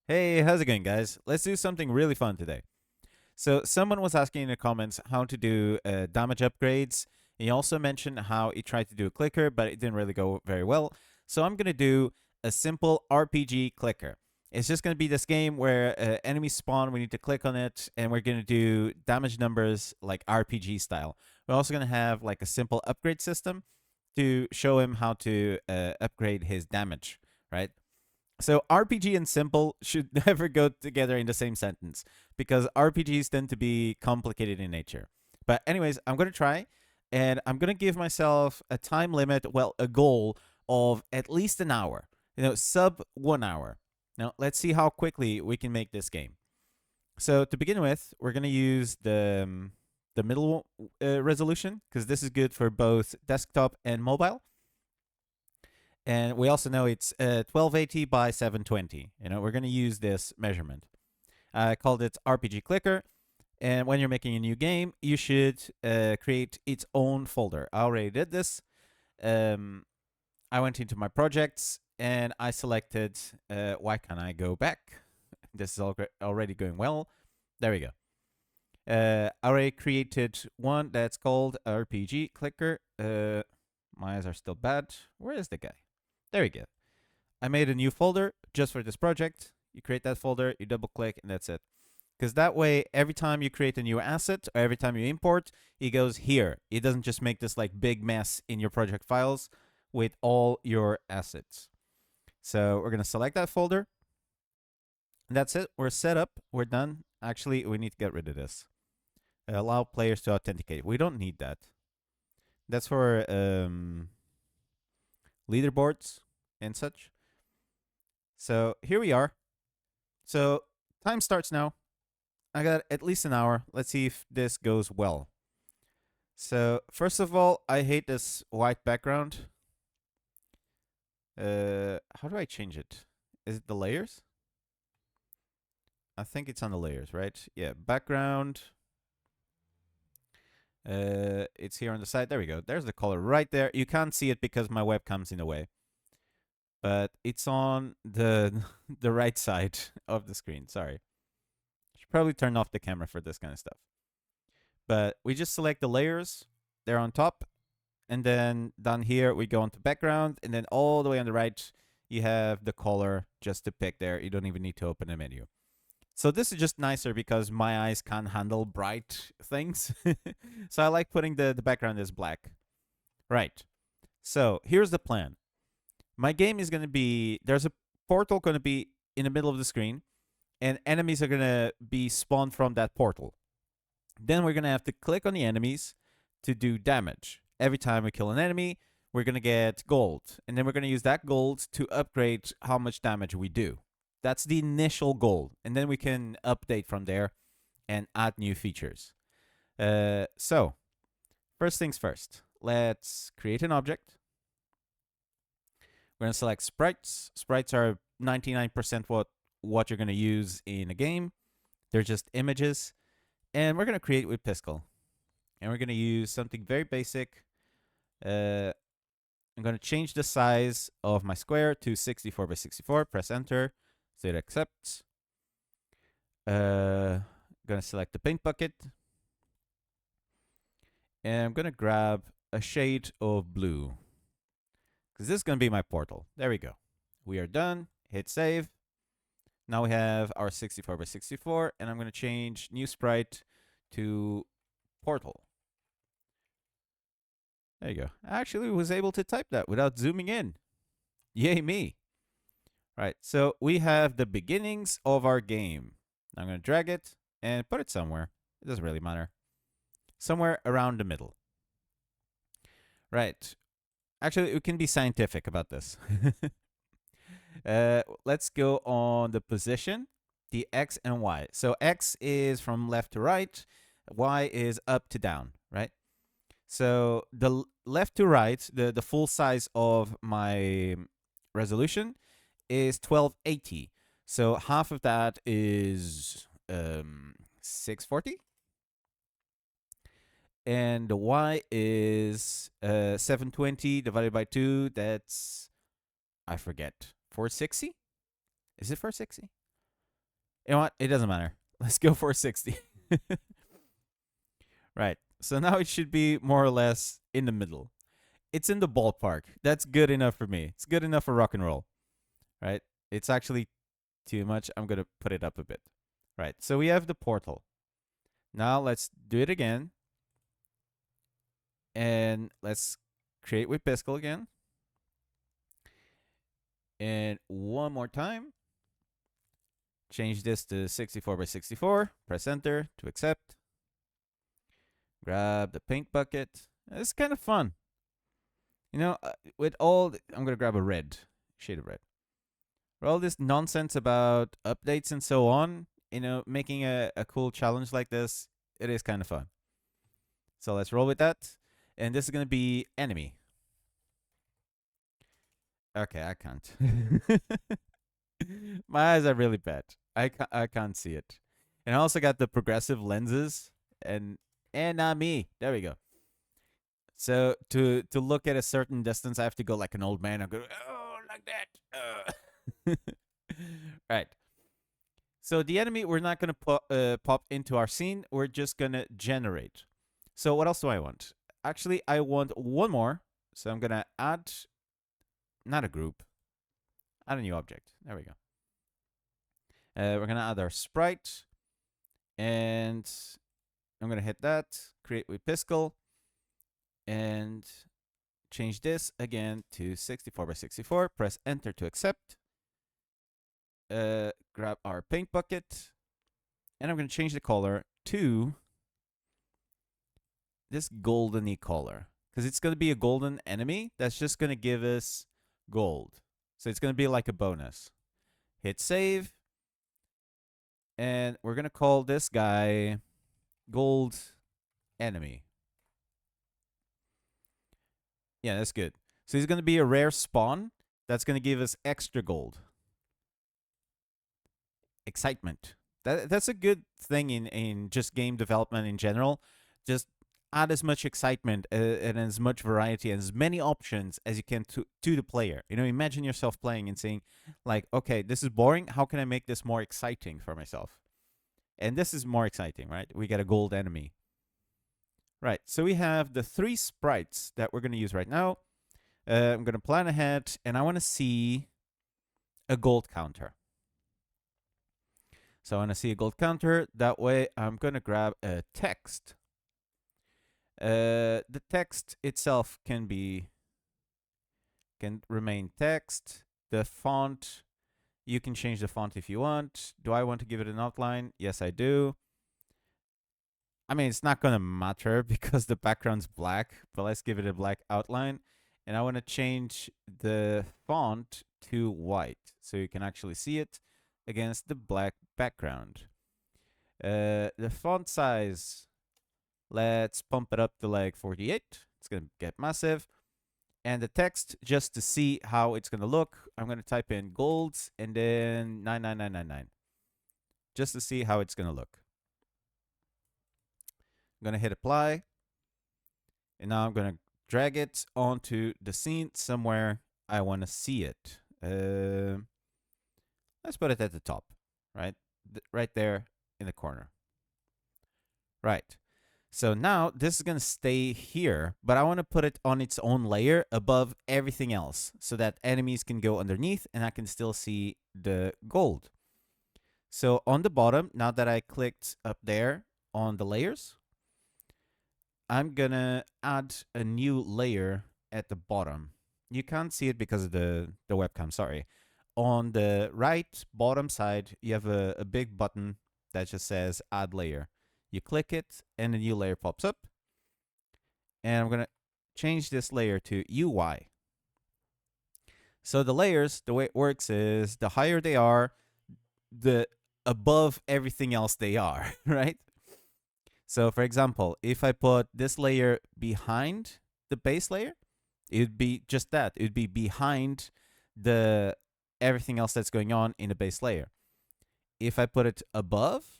Hey, how's it going, guys? Let's do something really fun today. So, someone was asking in the comments how to do damage upgrades. He also mentioned how he tried to do a clicker, but it didn't really go very well. So, I'm going to do a simple RPG clicker. It's just going to be this game where enemies spawn, we need to click on it, and we're going to do damage numbers like RPG style. We're also going to have like a simple upgrade system to show him how to upgrade his damage, right? So RPG and simple should never go together in the same sentence because RPGs tend to be complicated in nature. But anyways, I'm going to try and I'm going to give myself a time limit, well, a goal of at least an hour. Sub 1 hour. Now, let's see how quickly we can make this game. So to begin with, we're going to use the middle resolution because this is good for both desktop and mobile. And we also know it's 1280 by 720. We're going to use this measurement. I called it RPG Clicker. And when you're making a new game, you should create its own folder. I already did this. I went into my projects and I selected, why can't I go back? This is already going well. There we go. I already created one that's called RPG Clicker. My eyes are still bad. Where is the guy? There we go. I made a new folder just for this project. You create that folder, you double click, and that's it. Because that way, every time you create a new asset or every time you import, it goes here. It doesn't just make this like big mess in your project files with all your assets. So we're going to select that folder. And that's it. We're set up. We're done. Actually, we need to get rid of this. Allow players to authenticate. We don't need that. That's for leaderboards and such. So here we are. So time starts now. I got at least an hour. Let's see if this goes well. So first of all, I hate this white background. How do I change it? Is it the layers? I think it's on the layers, right? Yeah, background. It's here on the side. There we go. There's the color right there. You can't see it because my webcam's in the way. But it's on the the right side of the screen. Sorry. Should probably turn off the camera for this kind of stuff. But we just select the layers. They're on top. And then down here, we go onto background. And then all the way on the right, you have the color just to pick there. You don't even need to open a menu. So this is just nicer because my eyes can't handle bright things. So I like putting the background as black. Right. So here's the plan. My game is going to be, there's a portal going to be in the middle of the screen, and enemies are going to be spawned from that portal. Then we're going to have to click on the enemies to do damage. Every time we kill an enemy, we're going to get gold. And then we're going to use that gold to upgrade how much damage we do. That's the initial goal. And then we can update from there and add new features. So, first things first. Let's create an object. We're going to select sprites. Sprites are 99% what you're going to use in a game. They're just images. And we're going to create with Piskel. And we're going to use something very basic. I'm going to change the size of my square to 64 by 64. Press enter. So it accepts. I'm going to select the paint bucket. And I'm going to grab a shade of blue. Because this is going to be my portal. There we go. We are done. Hit save. Now we have our 64 by 64. And I'm going to change new sprite to portal. There you go. I actually was able to type that without zooming in. Yay me. Right. So we have the beginnings of our game. I'm going to drag it and put it somewhere. It doesn't really matter. Somewhere around the middle. Right. Actually, we can be scientific about this. Let's go on the position, the X and Y. So X is from left to right. Y is up to down, right? So the left to right, the full size of my resolution is 1280. So half of that is 640. And the Y is 720 divided by 2. That's, I forget, 460? Is it 460? You know what? It doesn't matter. Let's go for 60. Right. So now it should be more or less in the middle. It's in the ballpark. That's good enough for me. It's good enough for rock and roll. Right? It's actually too much. I'm going to put it up a bit. Right. So we have the portal. Now let's do it again. And let's create with Piscal again. And one more time. Change this to 64 by 64. Press enter to accept. Grab the paint bucket. It's kind of fun. You know, with all... I'm going to grab a red. Shade of red. With all this nonsense about updates and so on, you know, making a cool challenge like this, it is kind of fun. So let's roll with that. And this is going to be enemy. Okay, I can't. My eyes are really bad. I can't see it. And I also got the progressive lenses and enemy. There we go. So to look at a certain distance, I have to go like an old man. I go, oh, like that. Right. So the enemy, we're not going to pop into our scene. We're just going to generate. So what else do I want? Actually, I want one more. So I'm going to add, not a group, add a new object. There we go. We're going to add our sprite. And I'm going to hit that. Create with Piscal. And change this again to 64 by 64. Press enter to accept. Grab our paint bucket. And I'm going to change the color to this goldeny color. Because it's going to be a golden enemy that's just going to give us gold. So it's going to be like a bonus. Hit save. And we're going to call this guy gold enemy. Yeah, that's good. So he's going to be a rare spawn that's going to give us extra gold. Excitement. That's a good thing in just game development in general. Just add as much excitement and as much variety and as many options as you can to the player. You know, imagine yourself playing and saying, like, okay, this is boring. How can I make this more exciting for myself? And this is more exciting, right? We get a gold enemy. Right, so we have the 3 sprites that we're going to use right now. I'm going to plan ahead, and I want to see a gold counter. So I want to see a gold counter. That way, I'm going to grab a text. The text itself can remain text. The font, you can change the font if you want. Do I want to give it an outline? Yes, I do. I mean, it's not going to matter because the background's black, but let's give it a black outline. And I want to change the font to white so you can actually see it against the black background. The font size, let's pump it up to like 48. It's going to get massive. And the text, just to see how it's going to look, I'm going to type in golds and then 99999. Just to see how it's going to look. I'm going to hit apply. And now I'm going to drag it onto the scene somewhere I want to see it. Let's put it at the top, right? Right there in the corner. Right. So now this is going to stay here, but I want to put it on its own layer above everything else so that enemies can go underneath and I can still see the gold. So on the bottom, now that I clicked up there on the layers, I'm going to add a new layer at the bottom. You can't see it because of the webcam, sorry. On the right bottom side, you have a big button that just says add layer. You click it and a new layer pops up. And I'm going to change this layer to UI. So the layers, the way it works is the higher they are, the above everything else they are, right? So for example, if I put this layer behind the base layer, it would be just that. It would be behind the everything else that's going on in the base layer. If I put it above,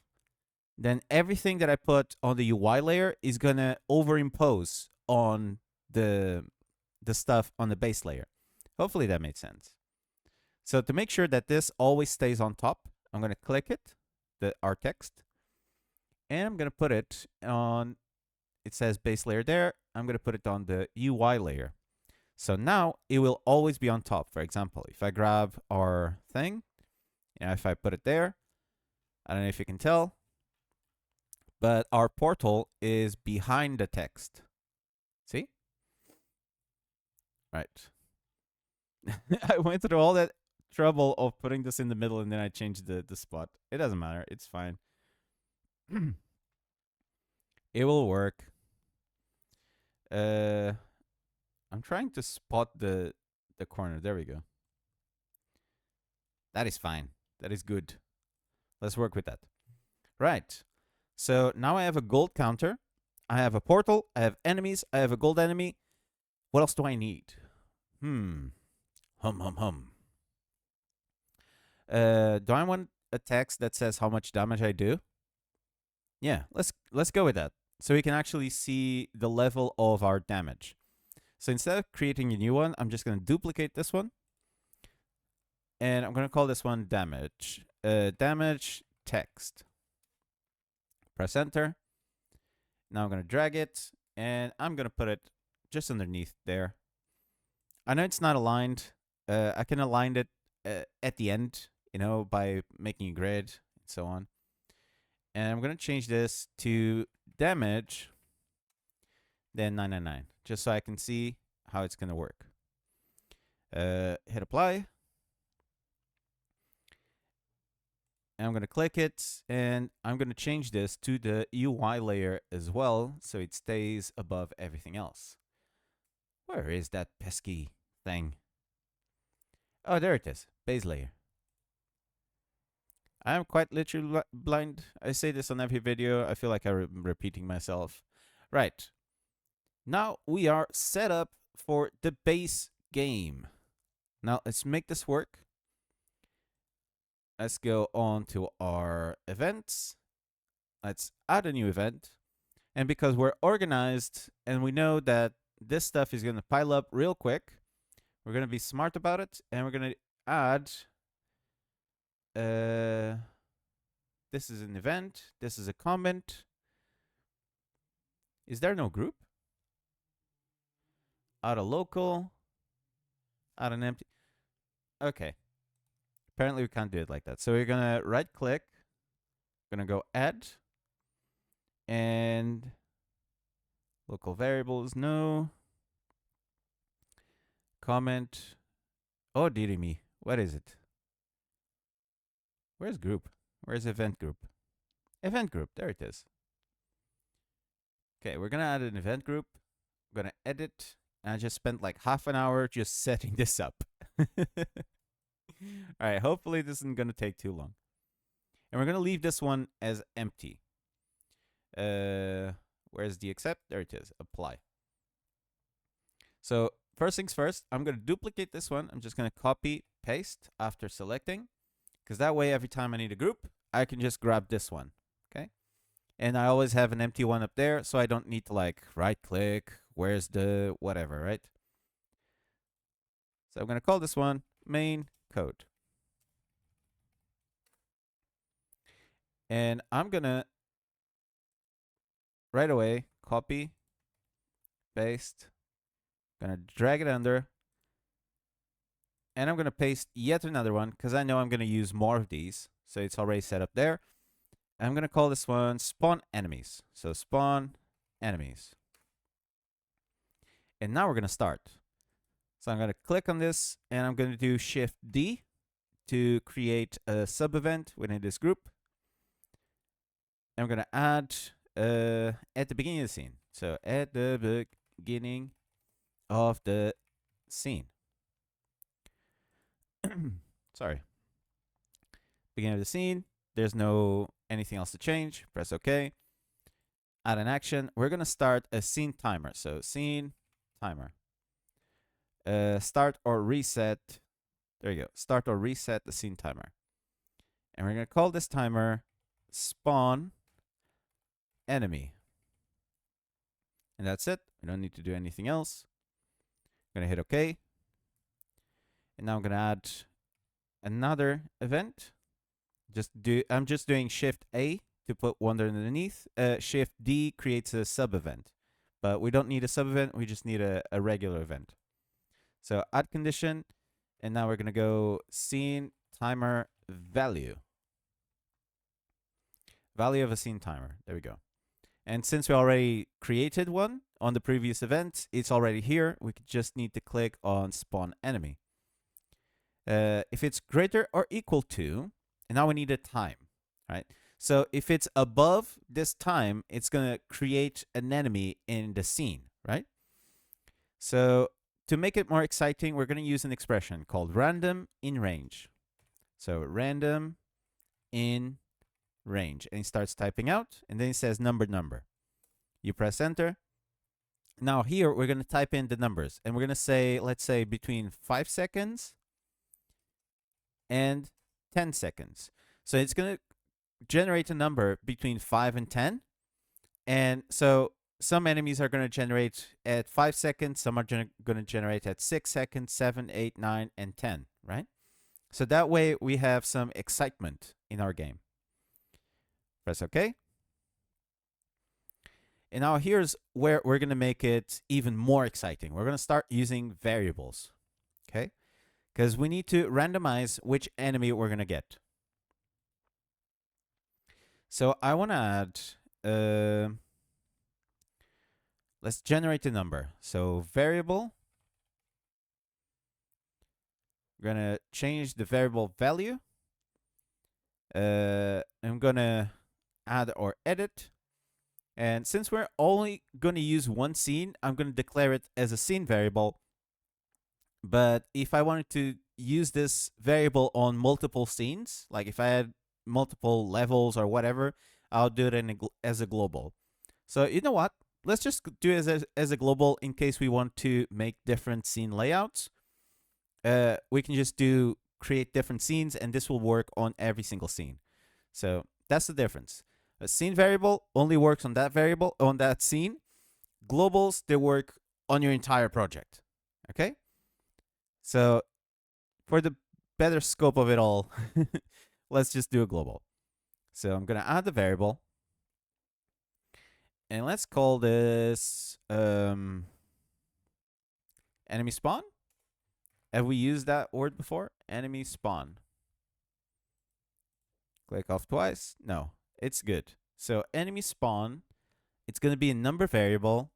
then everything that I put on the UI layer is going to overimpose on the stuff on the base layer. Hopefully that made sense. So to make sure that this always stays on top, I'm going to click it our text, and I'm gonna put it on. It says base layer there. I'm gonna put it on the UI layer. So now it will always be on top. For example, if I grab our thing, if I put it there, I don't know if you can tell, but our portal is behind the text. See? Right. I went through all that trouble of putting this in the middle and then I changed the spot. It doesn't matter. It's fine. It will work. I'm trying to spot the corner. There we go. That is fine. That is good. Let's work with that. Right. So now I have a gold counter. I have a portal. I have enemies. I have a gold enemy. What else do I need? Hum. Do I want a text that says how much damage I do? Yeah, let's go with that. So we can actually see the level of our damage. So instead of creating a new one, I'm just going to duplicate this one. And I'm going to call this one damage. Damage text. Press enter. Now I'm going to drag it. And I'm going to put it just underneath there. I know it's not aligned. I can align it at the end, by making a grid and so on. And I'm going to change this to damage, then 999, just so I can see how it's going to work. Hit apply. And I'm going to click it, and I'm going to change this to the UI layer as well, so it stays above everything else. Where is that pesky thing? Oh, there it is. Base layer. I am quite literally blind. I say this on every video. I feel like I'm repeating myself. Right. Now we are set up for the base game. Now let's make this work. Let's go on to our events. Let's add a new event. And because we're organized and we know that this stuff is going to pile up real quick, we're going to be smart about it. And we're going to add... this is an event. This is a comment. Is there no group? Add a local. Add an empty. Okay. Apparently we can't do it like that. So we're going to right click. Going to go add. And local variables, no. Comment. Oh, dearie me. What is it? Where's group? Where's event group? Event group. There it is. Okay, we're going to add an event group. I'm going to edit. And I just spent like half an hour just setting this up. All right, hopefully this isn't going to take too long. And we're going to leave this one as empty. Where's the accept? There it is. Apply. So first things first, I'm going to duplicate this one. I'm just going to copy, paste after selecting. Because that way, every time I need a group, I can just grab this one. Okay. And I always have an empty one up there, so I don't need to like right click. Where's the whatever, right? So I'm going to call this one main code. And I'm going to right away copy, paste. Going to drag it under. And I'm going to paste yet another one because I know I'm going to use more of these. So it's already set up there. I'm going to call this one spawn enemies. So spawn enemies. And now we're going to start. So I'm going to click on this and I'm going to do Shift D to create a sub event within this group. And I'm going to add at the beginning of the scene. So at the beginning of the scene. Sorry. Beginning of the scene. There's no anything else to change. Press OK. Add an action. We're going to start a scene timer. So scene timer. Start or reset. There you go. Start or reset the scene timer. And we're going to call this timer spawn enemy. And that's it. We don't need to do anything else. I'm going to hit OK. And now I'm going to add another event. I'm just doing Shift A to put one underneath. Shift D creates a sub event, but we don't need a sub event. We just need a regular event. So add condition, and now we're gonna go scene timer value. Value of a scene timer. There we go. And since we already created one on the previous event, it's already here. We just need to click on spawn enemy. If it's greater or equal to, and now we need a time, right? So if it's above this time, it's going to create an enemy in the scene, right? So to make it more exciting, we're going to use an expression called random in range. So random in range. And he starts typing out, and then he says number. You press enter. Now here, we're going to type in the numbers, and we're going to say, let's say between 5 seconds and 10 seconds. So it's going to generate a number between 5 and 10. And so some enemies are going to generate at 5 seconds, some are going to generate at 6 seconds, 7, 8, 9, and 10, right? So that way we have some excitement in our game. Press OK. And now here's where we're going to make it even more exciting. We're going to start using variables, okay? Because we need to randomize which enemy we're going to get. So I want to add, let's generate a number. So variable, we're going to change the variable value. I'm going to add or edit. And since we're only going to use one scene, I'm going to declare it as a scene variable. But if I wanted to use this variable on multiple scenes, like if I had multiple levels or whatever, I'll do it as a global. So you know what? Let's just do it as a global in case we want to make different scene layouts. We can just create different scenes, and this will work on every single scene. So that's the difference. A scene variable only works on that variable, on that scene. Globals, they work on your entire project. Okay? So for the better scope of it all, let's just do a global. So I'm going to add the variable. And let's call this enemy spawn. Have we used that word before? Enemy spawn. Click off twice. No. It's good. So enemy spawn, it's going to be a number variable,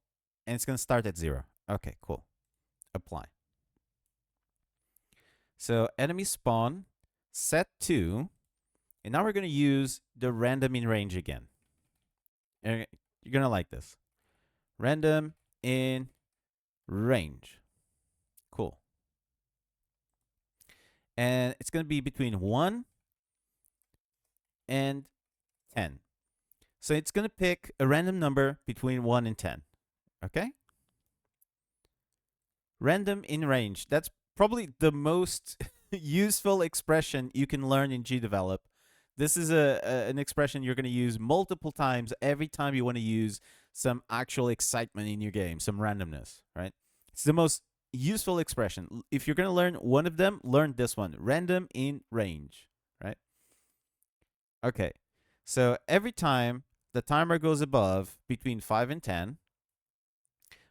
and it's going to start at 0. Okay, cool. Apply. So enemy spawn, set to, and now we're going to use the random in range again. And you're going to like this. Random in range. Cool. And it's going to be between 1 and 10. So it's going to pick a random number between 1 and 10. Okay? Random in range. That's probably the most useful expression you can learn in GDEVELOP. This is an expression you're going to use multiple times every time you want to use some actual excitement in your game, some randomness, right? It's the most useful expression. If you're going to learn one of them, learn this one. Random in range, right? Okay. So every time the timer goes above between 5 and 10,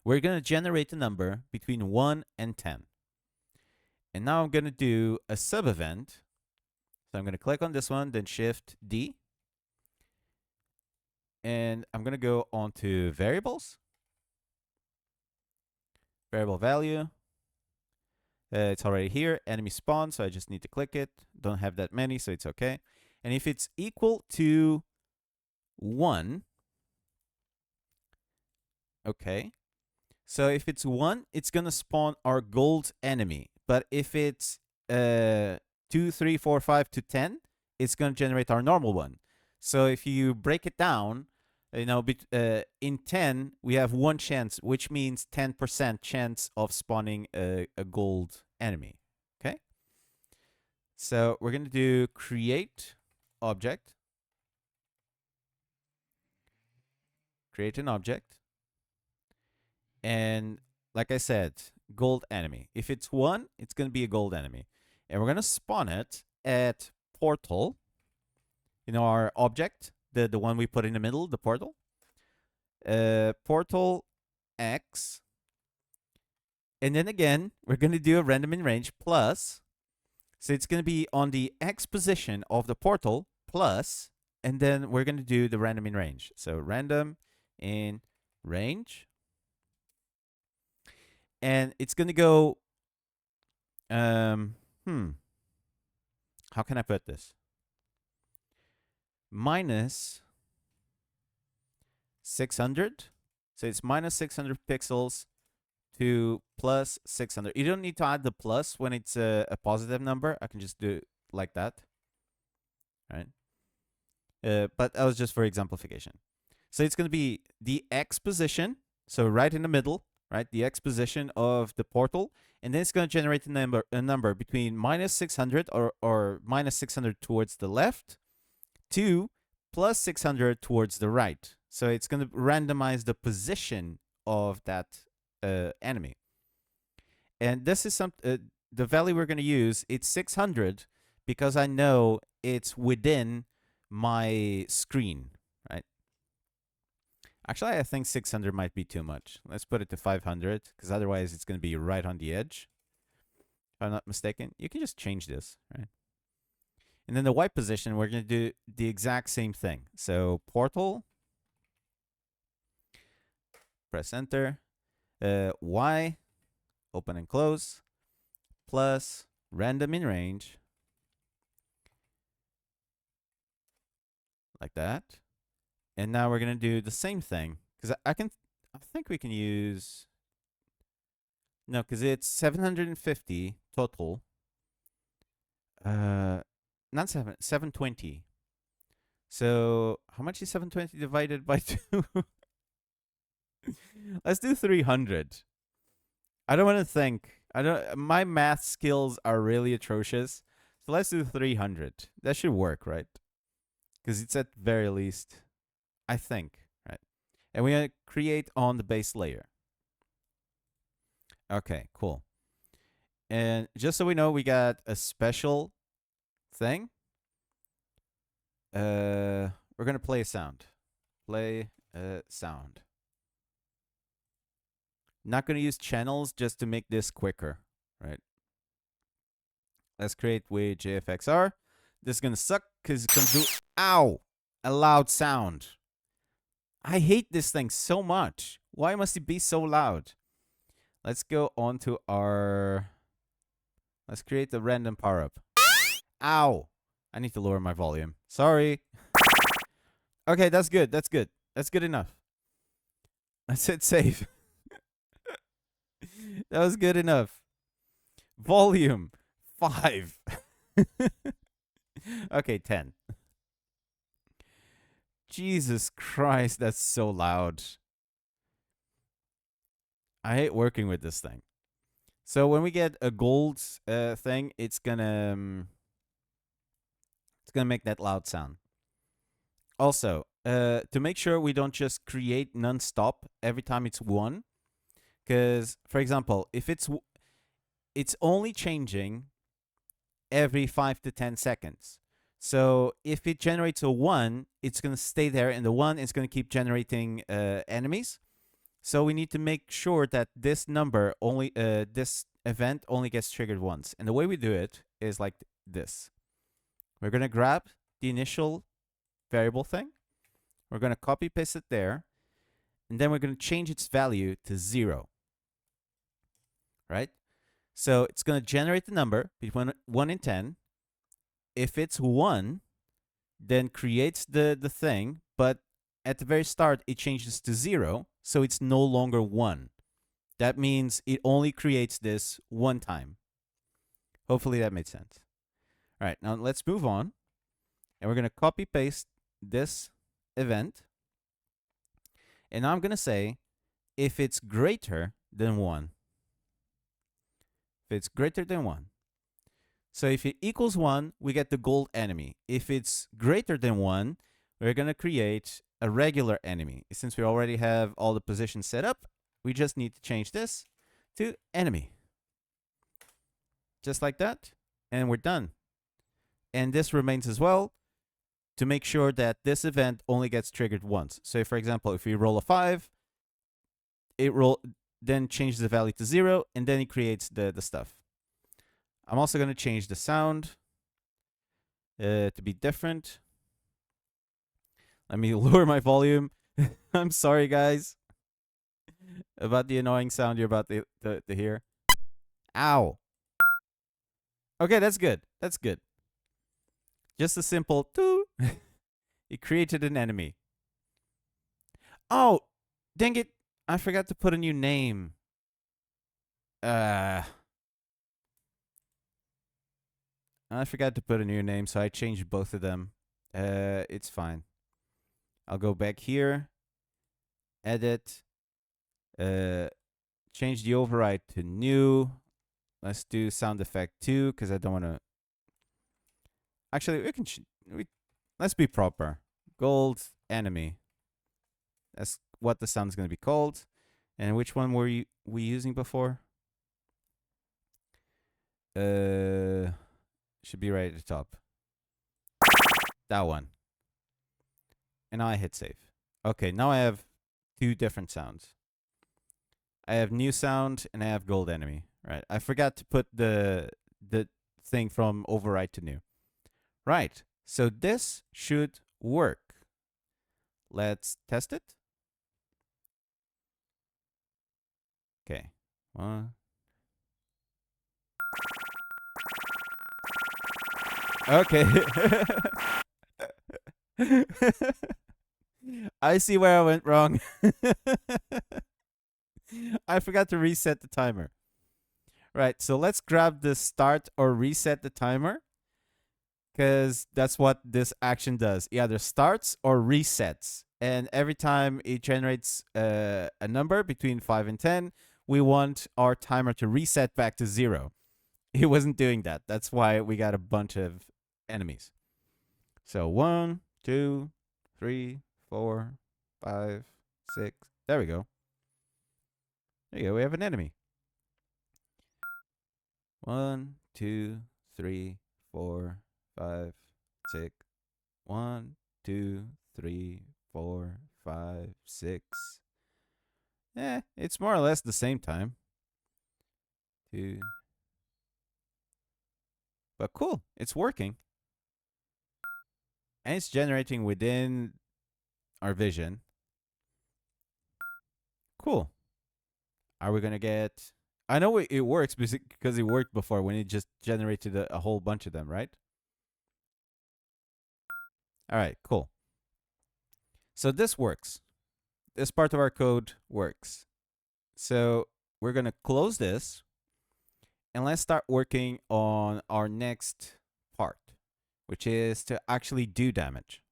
we're going to generate a number between 1 and 10. And now I'm going to do a sub event. So I'm going to click on this one, then Shift D. And I'm going to go on to variables. Variable value. It's already here. Enemy spawn, so I just need to click it. Don't have that many, so it's okay. And if it's equal to 1, okay. So if it's 1, it's going to spawn our gold enemy. But if it's 2, 3, 4, 5 to 10, it's going to generate our normal one. So if you break it down, you know, in 10, we have 1 chance, which means 10% chance of spawning a gold enemy. Okay? So we're going to do create object. Create an object. And like I said, gold enemy. If it's 1, it's going to be a gold enemy. And we're going to spawn it at portal. our object, the one we put in the middle, the portal. Portal X. And then again, we're going to do a random in range plus. So it's going to be on the X position of the portal plus, and then we're going to do the random in range. So random in range. And it's going to go, how can I put this? Minus 600. So it's minus 600 pixels to plus 600. You don't need to add the plus when it's a positive number. I can just do it like that. Right? But that was just for exemplification. So it's going to be the X position. So right in the middle, right? The X position of the portal. And then it's going to generate a number between minus 600 or minus 600 towards the left to plus 600 towards the right. So it's going to randomize the position of that enemy. And this is the value we're going to use. It's 600 because I know it's within my screen, right? Actually, I think 600 might be too much. Let's put it to 500 because otherwise it's going to be right on the edge. If I'm not mistaken, you can just change this, right? And then the Y position, we're going to do the exact same thing. So portal, press enter, Y, open and close, plus random in range, like that. And now we're going to do the same thing because I think we can use, no, because it's 750 total. Not 720. So how much is 720 divided by 2? Let's do 300. I don't want to think. My math skills are really atrocious. So let's do 300. That should work, right? Because it's at very least, I think, right? And we're going to create on the base layer. Okay, cool. And just so we know, we got a special thing. We're going to play a sound. Play a sound. Not going to use channels just to make this quicker, right? Let's create with JFXR. This is going to suck because it comes through. Ow! A loud sound. I hate this thing so much. Why must it be so loud? Let's go on to our... Let's create a random power-up. Ow! I need to lower my volume. Sorry. Okay, that's good. That's good. That's good enough. Let's hit save. That was good enough. Volume 5. Okay, 10. Jesus Christ, that's so loud. I hate working with this thing. So when we get a gold thing, it's gonna make that loud sound. Also, to make sure we don't just create non-stop every time it's 1, because for example, if it's only changing every 5 to 10 seconds. So if it generates a 1, it's going to stay there, and the 1 is going to keep generating enemies. So we need to make sure that this number only, this event only gets triggered once. And the way we do it is like this. We're going to grab the initial variable thing. We're going to copy paste it there. And then we're going to change its value to 0. Right? So it's going to generate the number between 1 and 10. If it's 1, then creates the thing, but at the very start, it changes to 0, so it's no longer 1. That means it only creates this one time. Hopefully that made sense. All right, now let's move on. And we're going to copy paste this event. And now I'm going to say if it's greater than 1. If it's greater than 1. So if it equals 1, we get the gold enemy. If it's greater than 1, we're going to create a regular enemy. Since we already have all the positions set up, we just need to change this to enemy. Just like that. And we're done. And this remains as well. to make sure that this event only gets triggered once. So, for example, if we roll a 5, then changes the value to 0, and then it creates the stuff. I'm also going to change the sound to be different. Let me lower my volume. I'm sorry, guys, about the annoying sound you're about to hear. Ow. Okay, that's good. That's good. Just a simple doo. It created an enemy. Oh, dang it. I forgot to put a new name. I forgot to put a new name, so I changed both of them. It's fine. I'll go back here. Edit. Change the override to new. Let's do sound effect 2, because I don't want to... Actually, let's be proper. Gold enemy. That's what the sound is going to be called. And which one were we using before? Should be right at the top. That one. And now I hit save. Okay, now I have 2 different sounds. I have new sound and I have gold enemy. Right. I forgot to put the thing from override to new. Right. So this should work. Let's test it. Okay. Okay. I see where I went wrong. I forgot to reset the timer. Right, so let's grab the start or reset the timer, because that's what this action does. It either starts or resets. And every time it generates a number between 5 and 10, we want our timer to reset back to 0. It wasn't doing that. That's why we got a bunch of enemies. So 1, 2, 3, 4, 5, 6. There we go. There you go. We have an enemy. 1, 2, 3, 4, 5, 6. 1, 2, 3, 4, 5, 6. It's more or less the same time. 2. But cool, it's working. And it's generating within our vision. Cool. Are we going to get... I know it works because it worked before when it just generated a whole bunch of them, right? All right, cool. So this works. This part of our code works. So we're going to close this. And let's start working on our next part, which is to actually do damage.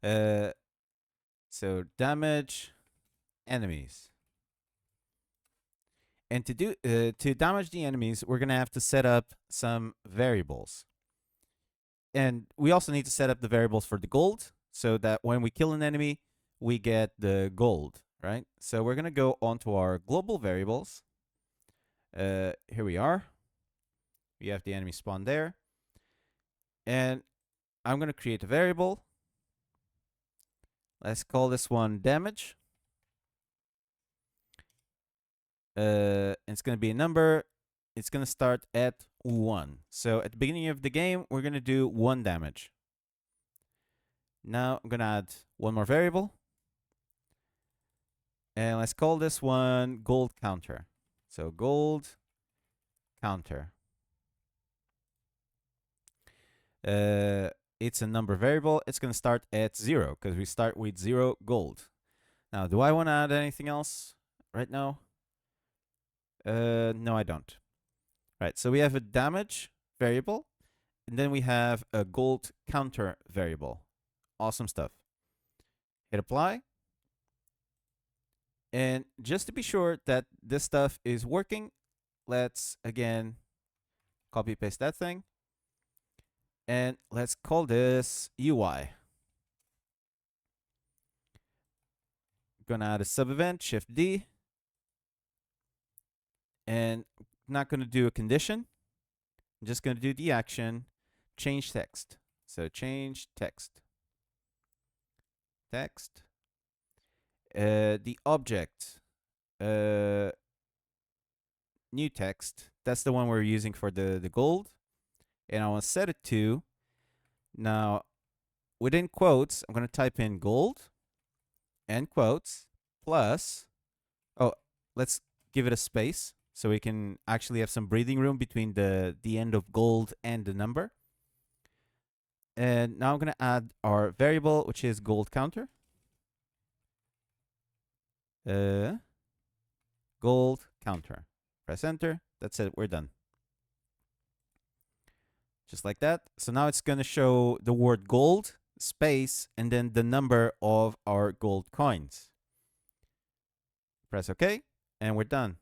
So damage enemies. And to damage the enemies, we're going to have to set up some variables. And we also need to set up the variables for the gold, so that when we kill an enemy, we get the gold, right? So we're going to go onto our global variables. Here we are. We have the enemy spawn there. And I'm going to create a variable. Let's call this one damage. It's going to be a number. It's going to start at 1. So at the beginning of the game, we're going to do 1 damage. Now I'm going to add one more variable. And let's call this one gold counter. So gold counter. It's a number variable. It's going to start at 0 because we start with 0 gold. Now, do I want to add anything else right now? No, I don't. Right, so we have a damage variable, and then we have a gold counter variable. Awesome stuff. Hit apply. And just to be sure that this stuff is working, let's again copy paste that thing. And let's call this UI. Gonna add a sub event, Shift D. And not gonna do a condition. I'm just gonna do the action change text. So change text. Text. The object. New text. That's the one we're using for the gold. And I want to set it to. Now, within quotes, I'm going to type in gold and quotes plus. Oh, let's give it a space so we can actually have some breathing room between the end of gold and the number. And now I'm going to add our variable, which is gold counter. Gold counter. Press enter. That's it. We're done. Just like that. So now it's going to show the word gold, space, and then the number of our gold coins. Press OK, and we're done.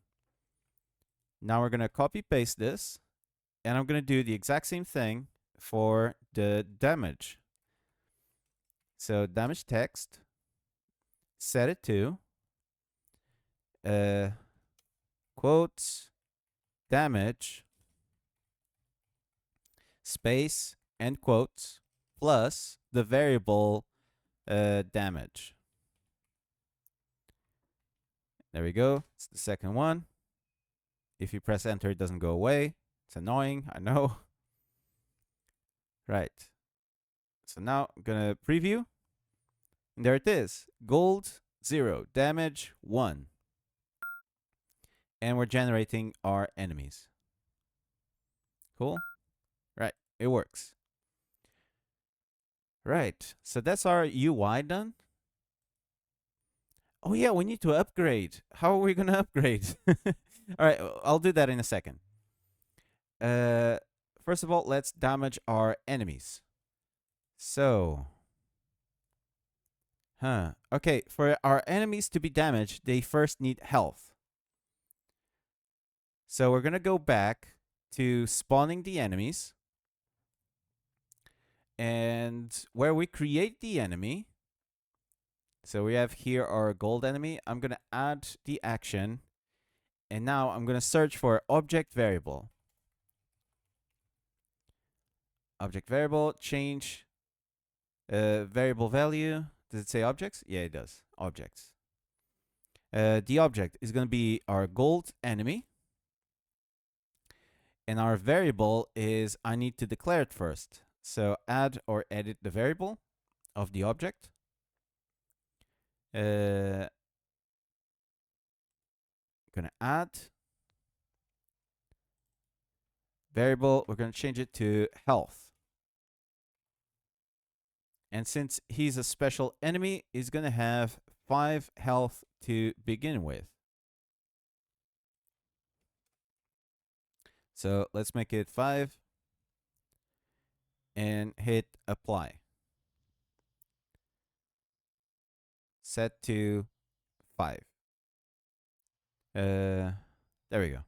Now we're going to copy paste this, and I'm going to do the exact same thing for the damage. So damage text, set it to quotes, damage, space, and quotes, plus the variable damage. There we go. It's the second one. If you press enter, it doesn't go away. It's annoying, I know. Right. So now I'm going to preview. And there it is. Gold, 0. Damage, 1. And we're generating our enemies. Cool. Right. It works. Right. So that's our UI done. Oh, yeah. We need to upgrade. How are we going to upgrade? All right. I'll do that in a second. First of all, let's damage our enemies. So... Okay, for our enemies to be damaged, they first need health. So we're going to go back to spawning the enemies. And where we create the enemy, so we have here our gold enemy. I'm going to add the action. And now I'm going to search for object variable. Object variable, change variable value. Does it say objects? Yeah, it does. Objects. The object is going to be our gold enemy. And our variable is, I need to declare it first. So add or edit the variable of the object. Gonna add variable. We're gonna change it to health. And since he's a special enemy, he's gonna have 5 health to begin with. So let's make it 5 and hit apply. Set to 5. There we go.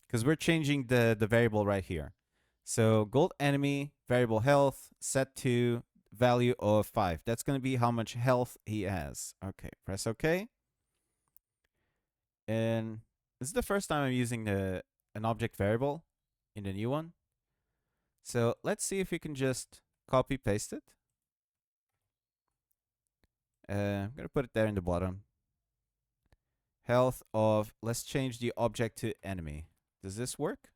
Because we're changing the variable right here. So gold enemy, variable health, set to value of 5. That's going to be how much health he has. Okay, press OK. And this is the first time I'm using an object variable in the new one. So let's see if we can just copy paste it. I'm going to put it there in the bottom. Health of, let's change the object to enemy. Does this work?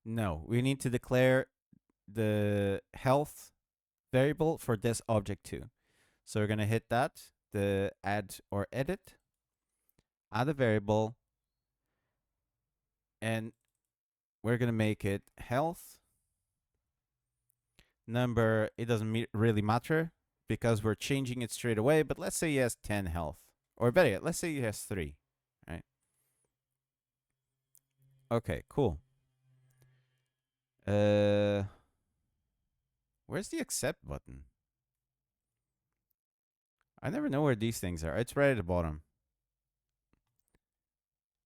No, we need to declare the health variable for this object too. So we're going to hit that, the add or edit, add a variable, and we're going to make it health. Number, it doesn't really matter because we're changing it straight away, but let's say he has 10 health. Or better yet, let's say he has 3, right? Okay, cool. Where's the accept button? I never know where these things are. It's right at the bottom.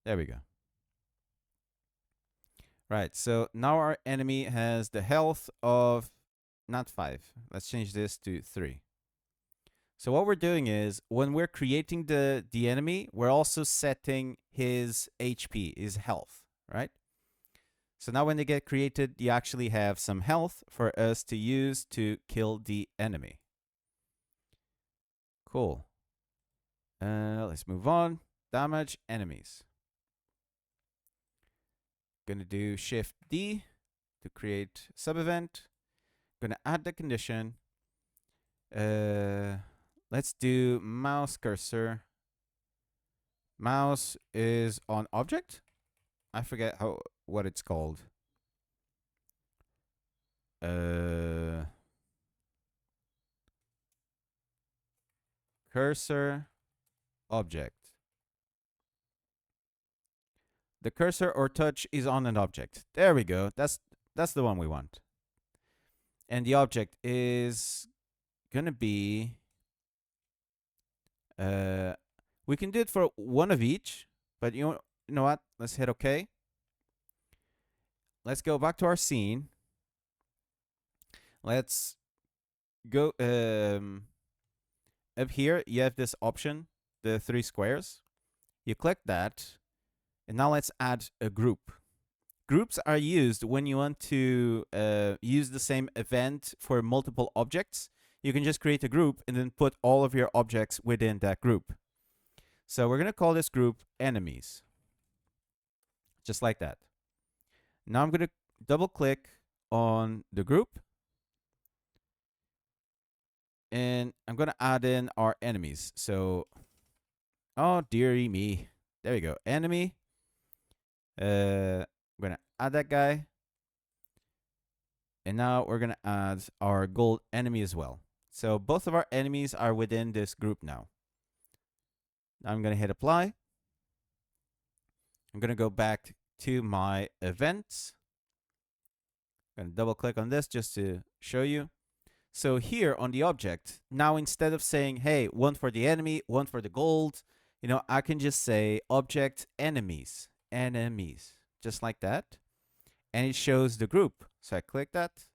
There we go. Right, so now our enemy has the health of, not 5. Let's change this to 3. So what we're doing is, when we're creating the enemy, we're also setting his HP, his health, right? So now when they get created, you actually have some health for us to use to kill the enemy. Cool. Let's move on. Damage enemies. Gonna do Shift D to create sub-event. Gonna add the condition. Let's do mouse cursor. Mouse is on object. I forget what it's called. Cursor object. The cursor or touch is on an object. There we go. That's the one we want. And the object is gonna be we can do it for one of each, but you know what? Let's hit OK. Let's go back to our scene. Let's go up here. You have this option, the 3 squares. You click that, and now let's add a group. Groups are used when you want to use the same event for multiple objects. You can just create a group and then put all of your objects within that group. So we're going to call this group enemies. Just like that. Now I'm going to double click on the group. And I'm going to add in our enemies. So, oh dearie me. There we go. Enemy. I'm going to add that guy. And now we're going to add our gold enemy as well. So both of our enemies are within this group now. I'm going to hit apply. I'm going to go back to my events. I'm going to double click on this just to show you. So here on the object, now instead of saying, hey, one for the enemy, one for the gold, you know, I can just say object enemies, just like that. And it shows the group. So I click that.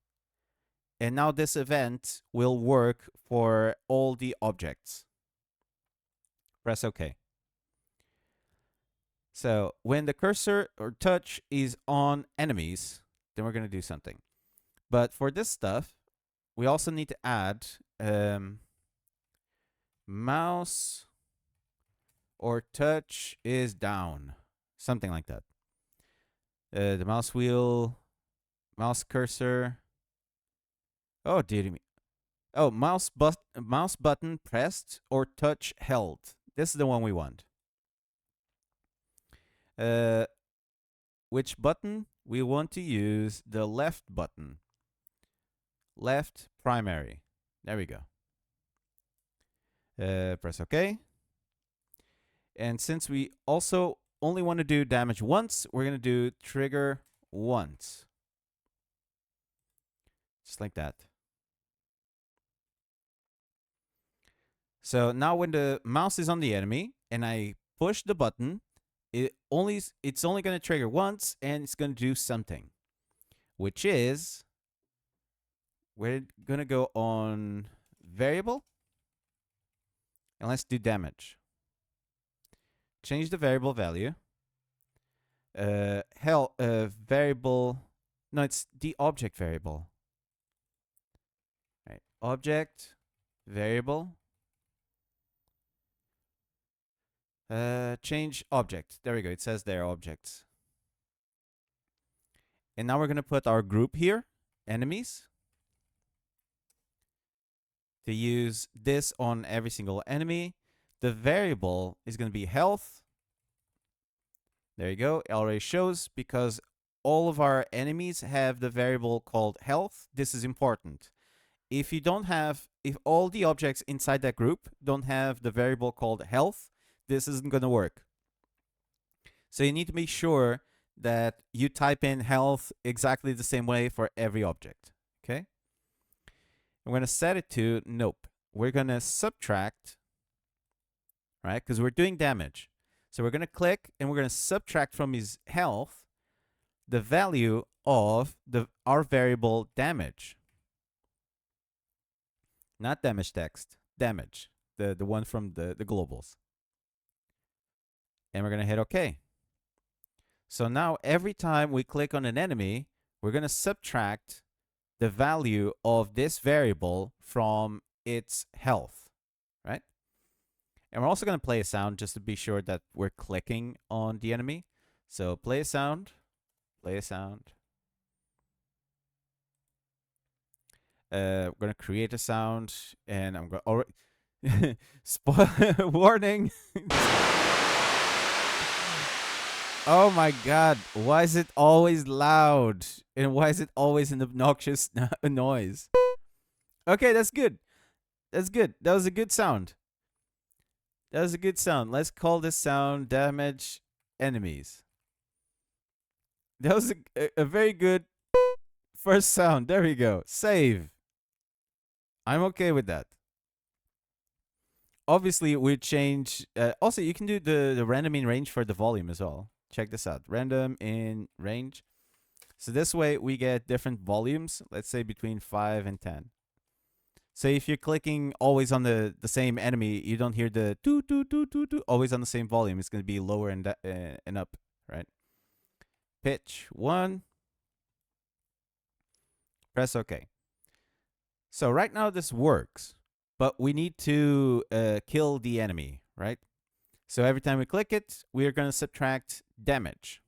And now this event will work for all the objects. Press OK. So when the cursor or touch is on enemies, then we're going to do something. But for this stuff, we also need to add mouse or touch is down. Something like that. The mouse wheel, mouse cursor. Oh, dear me. Oh, mouse button pressed or touch held. This is the one we want. Which button? We want to use the left button. Left primary. There we go. Press OK. And since we also only want to do damage once, we're going to do trigger once. Just like that. So now when the mouse is on the enemy and I push the button, it's only going to trigger once and it's going to do something, which is we're going to go on variable and let's do damage. Change the variable value. Variable. No, it's the object variable. Right. Object variable. Change object. There we go. It says there objects. And now we're going to put our group here, enemies, to use this on every single enemy. The variable is going to be health. There you go. It already shows because all of our enemies have the variable called health. This is important. If all the objects inside that group don't have the variable called health, this isn't going to work. So you need to make sure that you type in health exactly the same way for every object. Okay? I'm going to set it to nope. We're going to subtract, right? Because we're doing damage. So we're going to click and we're going to subtract from his health the value of our variable damage. Not damage text, damage. The one from the globals. And we're going to hit OK. So now every time we click on an enemy, we're going to subtract the value of this variable from its health, right? And we're also going to play a sound just to be sure that we're clicking on the enemy. So play a sound, play a sound. We're going to create a sound, and I'm going to already warning. Oh my god, why is it always loud? And why is it always an obnoxious noise? Okay, that's good. That's good. That was a good sound. That was a good sound. Let's call this sound damage enemies. That was a very good first sound. There we go. Save. I'm okay with that. Obviously, we change. Also, you can do the random in range for the volume as well. Check this out. Random in range. So this way we get different volumes. Let's say between 5 and 10. So if you're clicking always on the same enemy, you don't hear the toot toot toot toot toot always on the same volume. It's going to be lower and up, right? Pitch 1. Press OK. So right now this works, but we need to kill the enemy, right? So every time we click it, we are going to subtract damage.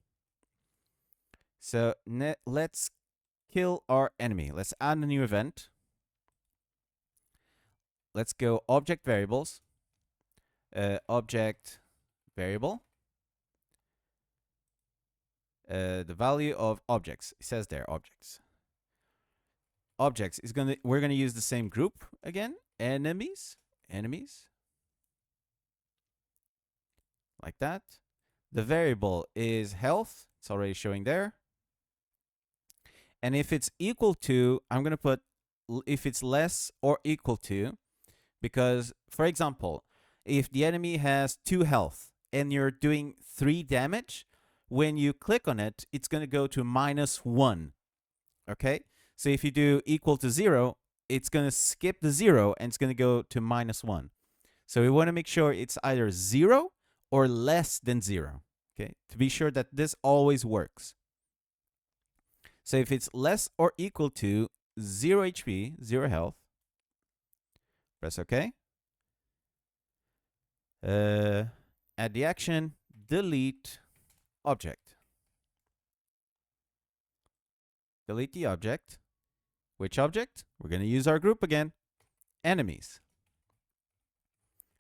So let's kill our enemy. Let's add a new event. Let's go object variables, object variable, the value of objects. It says there, objects. Objects is we're gonna use the same group again. Enemies, like that. The variable is health. It's already showing there. And if it's equal to, I'm gonna put if it's less or equal to, because for example, if the enemy has 2 health and you're doing 3 damage, when you click on it, it's gonna go to -1. Okay. So if you do equal to 0, it's going to skip the 0 and it's going to go to -1. So we want to make sure it's either 0 or less than 0. Okay, to be sure that this always works. So if it's less or equal to 0 HP, 0 health, press OK. Add the action, delete object. Delete the object. Which object? We're going to use our group again. Enemies.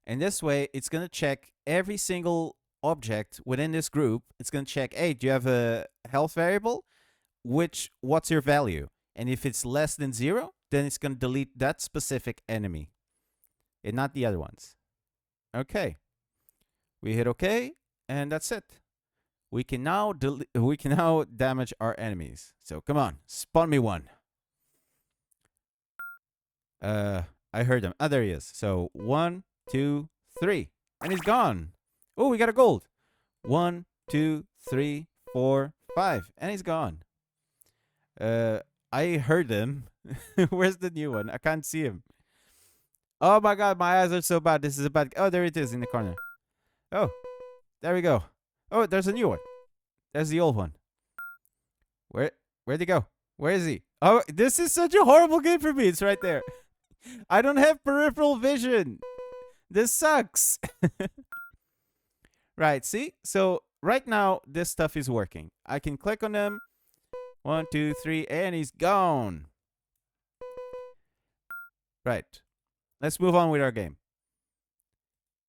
And this way, it's going to check every single object within this group. It's going to check, hey, do you have a health variable? What's your value? And if it's less than 0, then it's going to delete that specific enemy and not the other ones. Okay. We hit OK, and that's it. We can now damage our enemies. So come on, spawn me one. I heard him. Ah, there he is. So 1, 2, 3, and he's gone. Oh, we got a gold. 1, 2, 3, 4, 5, and he's gone. I heard him. Where's the new one? I can't see him. Oh my god, my eyes are so bad. This is a bad. Oh, there it is in the corner. Oh, there we go. Oh, there's a new one. There's the old one. Where'd he go? Where is he? Oh, this is such a horrible game for me. It's right there. I don't have peripheral vision. This sucks. Right, see? So right now, this stuff is working. I can click on him. 1, 2, 3, and he's gone. Right. Let's move on with our game.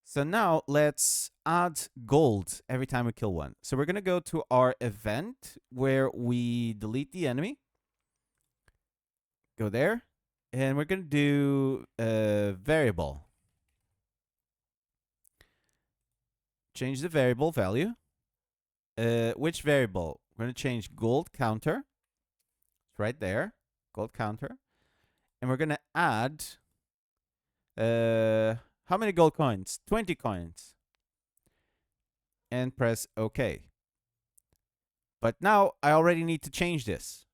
So now let's add gold every time we kill one. So we're going to go to our event where we delete the enemy. Go there. And we're going to do a variable. Change the variable value. Which variable? We're going to change gold counter. It's right there. Gold counter. And we're going to add... how many gold coins? 20 coins. And press OK. But now I already need to change this,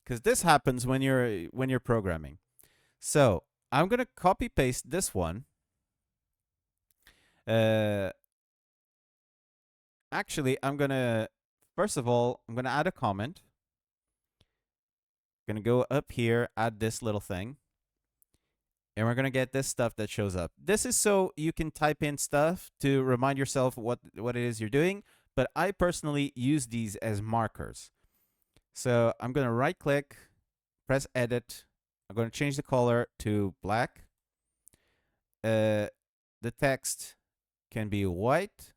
because this happens when you're programming. So I'm gonna copy paste this one. Actually, I'm gonna first of all, I'm going to add a comment. Going to go up here, add this little thing. And we're going to get this stuff that shows up. This is so you can type in stuff to remind yourself what it is you're doing. But I personally use these as markers. So I'm going to right click, press edit. I'm going to change the color to black. The text can be white.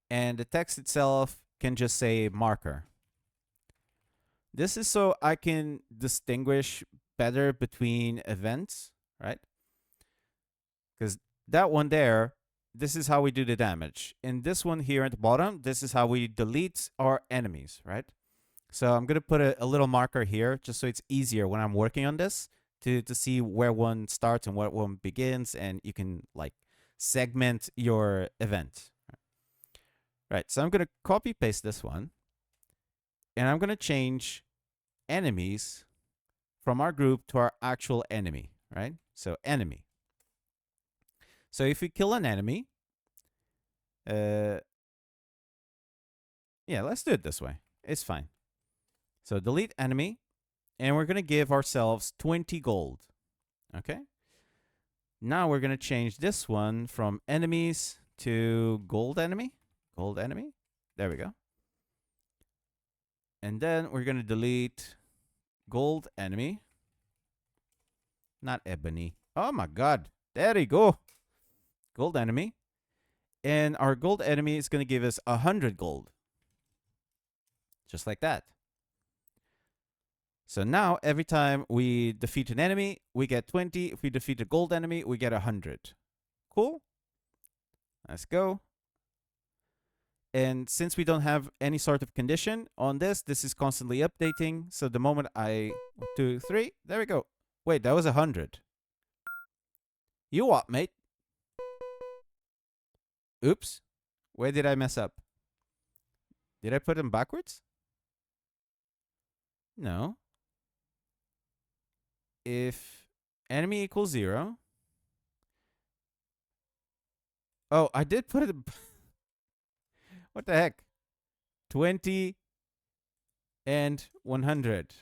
And the text itself can just say marker. This is so I can distinguish better between events, right? Because that one there, this is how we do the damage. In this one here at the bottom, this is how we delete our enemies, right? So I'm going to put a little marker here just so it's easier when I'm working on this to see where one starts and where one begins, and you can like segment your event. Right, so I'm going to copy paste this one, and I'm going to change enemies from our group to our actual enemy, right? So enemy. So if we kill an enemy, yeah, let's do it this way. It's fine. So delete enemy, and we're going to give ourselves 20 gold, okay? Now we're going to change this one from enemies to gold enemy. Gold enemy. There we go. And then we're going to delete gold enemy. Not ebony. Oh my god. There you go. Gold enemy. And our gold enemy is going to give us 100 gold. Just like that. So now every time we defeat an enemy, we get 20. If we defeat a gold enemy, we get 100. Cool. Let's go. And since we don't have any sort of condition on this, this is constantly updating. So the moment I 1, 2, 3, there we go. Wait, that was 100. You what, mate? Oops. Where did I mess up? Did I put them backwards? No. If enemy equals 0. Oh, I did put it. What the heck? 20 and 100.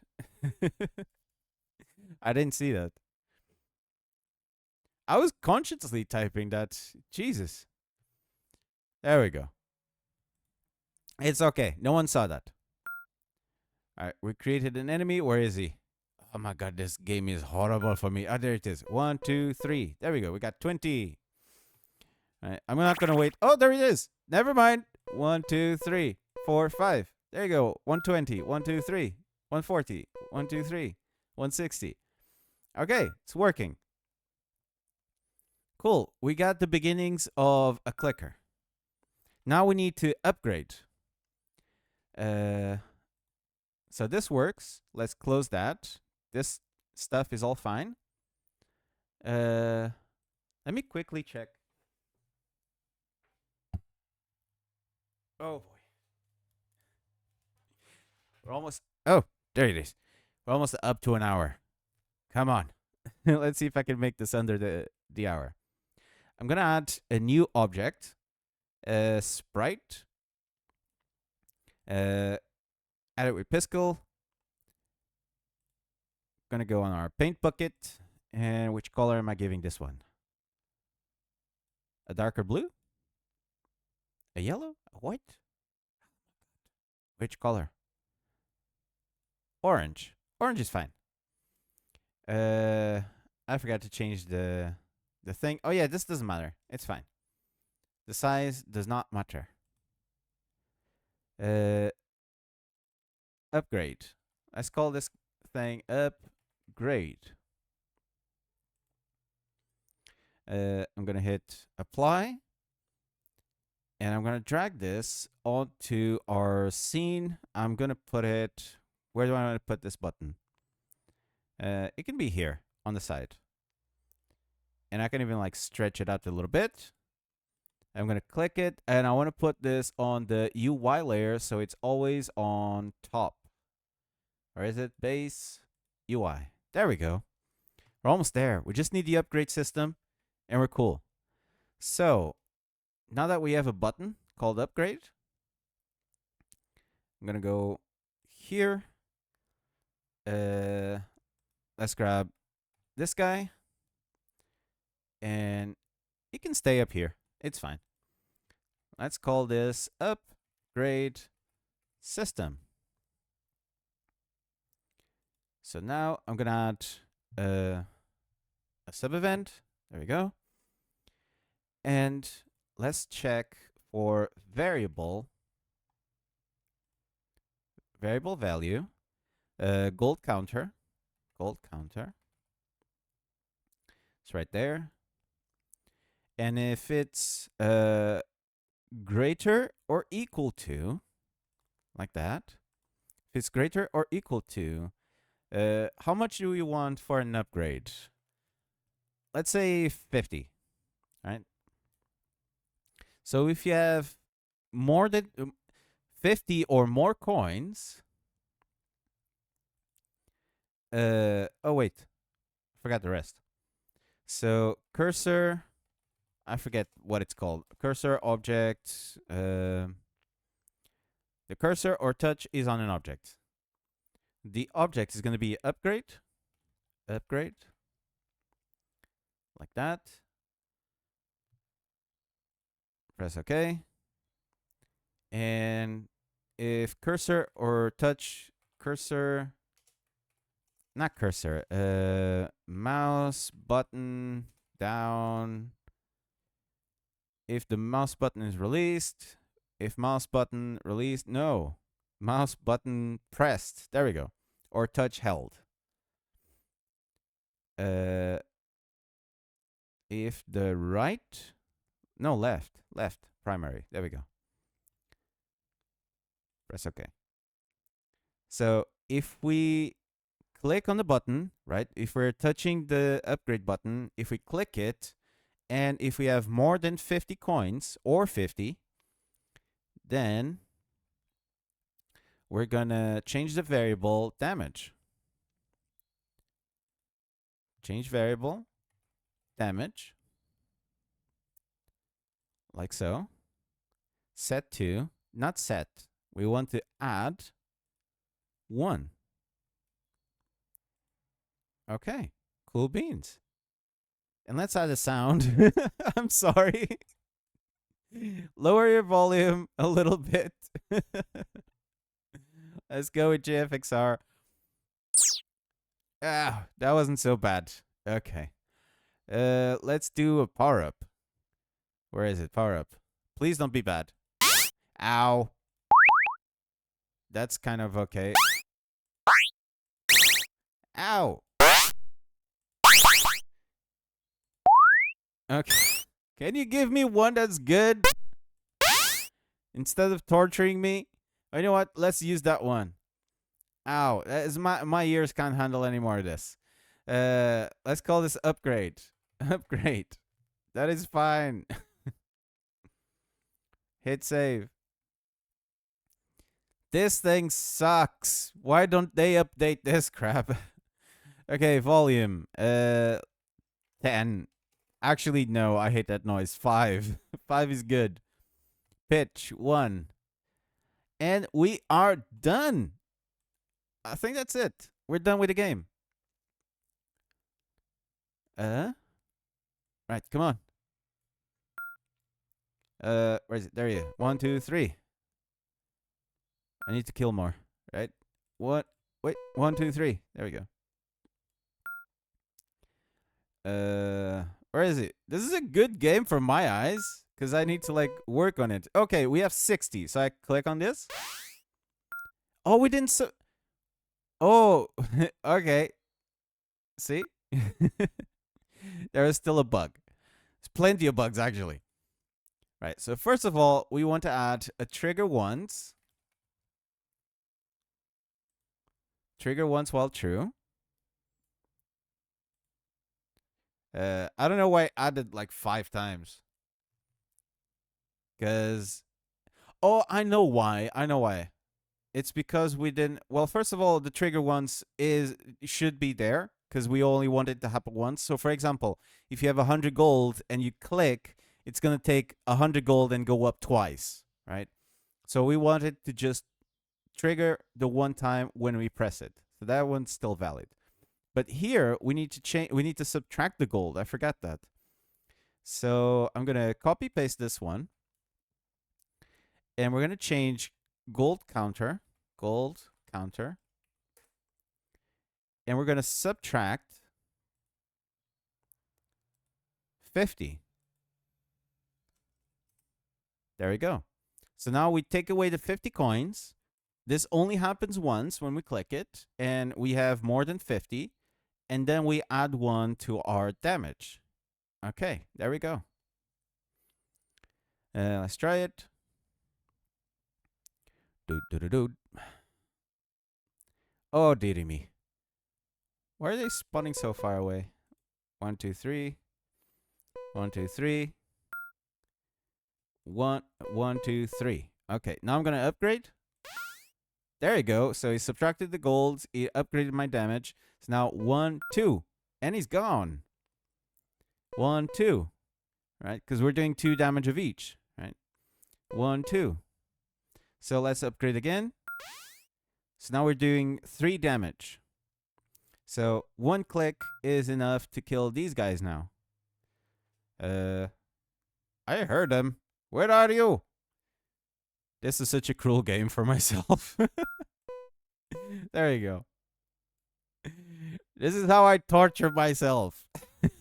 I didn't see that. I was consciously typing that. Jesus. There we go. It's okay. No one saw that. All right, we created an enemy. Where is he? Oh my god, this game is horrible for me. Ah, there it is. 1, 2, 3. There we go. We got 20. All right, I'm not going to wait. Oh, there it is. Never mind. 1, 2, 3, 4, 5. There you go. 120. 1, 2, 3. 140. 1, 2, 3. 160. Okay, it's working. Cool. We got the beginnings of a clicker. Now we need to upgrade. So this works. Let's close that. This stuff is all fine. Let me quickly check. Oh boy. We're almost. Oh, there it is. We're almost up to an hour. Come on. Let's see if I can make this under the hour. I'm gonna add a new object, sprite. Add it with Piscal. Gonna go on our paint bucket. And which color am I giving this one? A darker blue? A yellow? A white? Which color? Orange. Orange is fine. I forgot to change the thing. Oh yeah, this doesn't matter. It's fine. The size does not matter. Upgrade. Let's call this thing upgrade. I'm gonna hit apply. And I'm gonna drag this onto our scene. I'm gonna put it. Where do I want to put this button? It can be here on the side. And I can even like stretch it out a little bit. I'm going to click it, and I want to put this on the UI layer so it's always on top. Or is it base UI? There we go. We're almost there. We just need the upgrade system, and we're cool. So now that we have a button called upgrade, I'm gonna go here. Let's grab this guy, and he can stay up here. It's fine. Let's call this upgrade system. So now I'm gonna add a sub event. There we go. And let's check for variable value, gold counter. It's right there. And if it's greater or equal to, like that, if it's greater or equal to, how much do we want for an upgrade? Let's say 50, right? So if you have more than 50 or more coins, oh wait, forgot the rest. So cursor, I forget what it's called. Cursor object. The cursor or touch is on an object. The object is going to be upgrade, like that. Press OK. And if cursor or touch, mouse button down. If the mouse button is released, mouse button pressed. There we go. Or touch held. If the left primary. There we go. Press OK. So if we click on the button, right? If we're touching the upgrade button, if we click it, and if we have more than 50 coins or 50, then we're gonna change the variable damage. Change variable damage, like so. Set to, not set. We want to add 1. Okay, cool beans. And let's add a sound. I'm sorry. Lower your volume a little bit. Let's go with JFXR. Ah, that wasn't so bad. Okay. Let's do a power up. Where is it? Power up. Please don't be bad. Ow. That's kind of okay. Ow. Okay. Can you give me one that's good? Instead of torturing me? Oh, you know what? Let's use that one. Ow. That is my ears can't handle any more of this. Let's call this upgrade. Upgrade. That is fine. Hit save. This thing sucks. Why don't they update this crap? Okay, volume. 10. Actually, no, I hate that noise. 5. 5 is good. Pitch 1. And we are done. I think that's it. We're done with the game. Right, come on. Where is it? There you go. 1, 2, 3. I need to kill more. Right? What? Wait. 1, 2, 3. There we go. Where is it? This is a good game for my eyes, because I need to like work on it. Okay, we have 60. So I click on this. Oh, we didn't. Oh, okay. See? There is still a bug. There's plenty of bugs, actually. Right. So first of all, we want to add a trigger once. Trigger once while true. I don't know why I added like 5 times. Because, oh, I know why. It's because we didn't. Well, first of all, the trigger once should be there because we only want it to happen once. So, for example, if you have 100 gold and you click, it's gonna take 100 gold and go up twice, right? So we want it to just trigger the one time when we press it. So that one's still valid. But here we need to change. We need to subtract the gold. I forgot that. So I'm gonna copy paste this one, and we're gonna change gold counter, and we're gonna subtract 50. There we go. So now we take away the 50 coins. This only happens once when we click it, and we have more than 50. And then we add 1 to our damage. Okay, there we go. Let's try it. Oh, dearie me. Why are they spawning so far away? 1, 2, 3. 1, 2, 3. 1, 1, 2, 3. Okay, now I'm gonna upgrade. There you go. So he subtracted the golds. He upgraded my damage. So now 1, 2, and he's gone. 1, 2, right? Because we're doing 2 damage of each, right? 1, 2. So let's upgrade again. So now we're doing 3 damage. So 1 click is enough to kill these guys now. I heard them. Where are you? This is such a cruel game for myself. There you go. This is how I torture myself.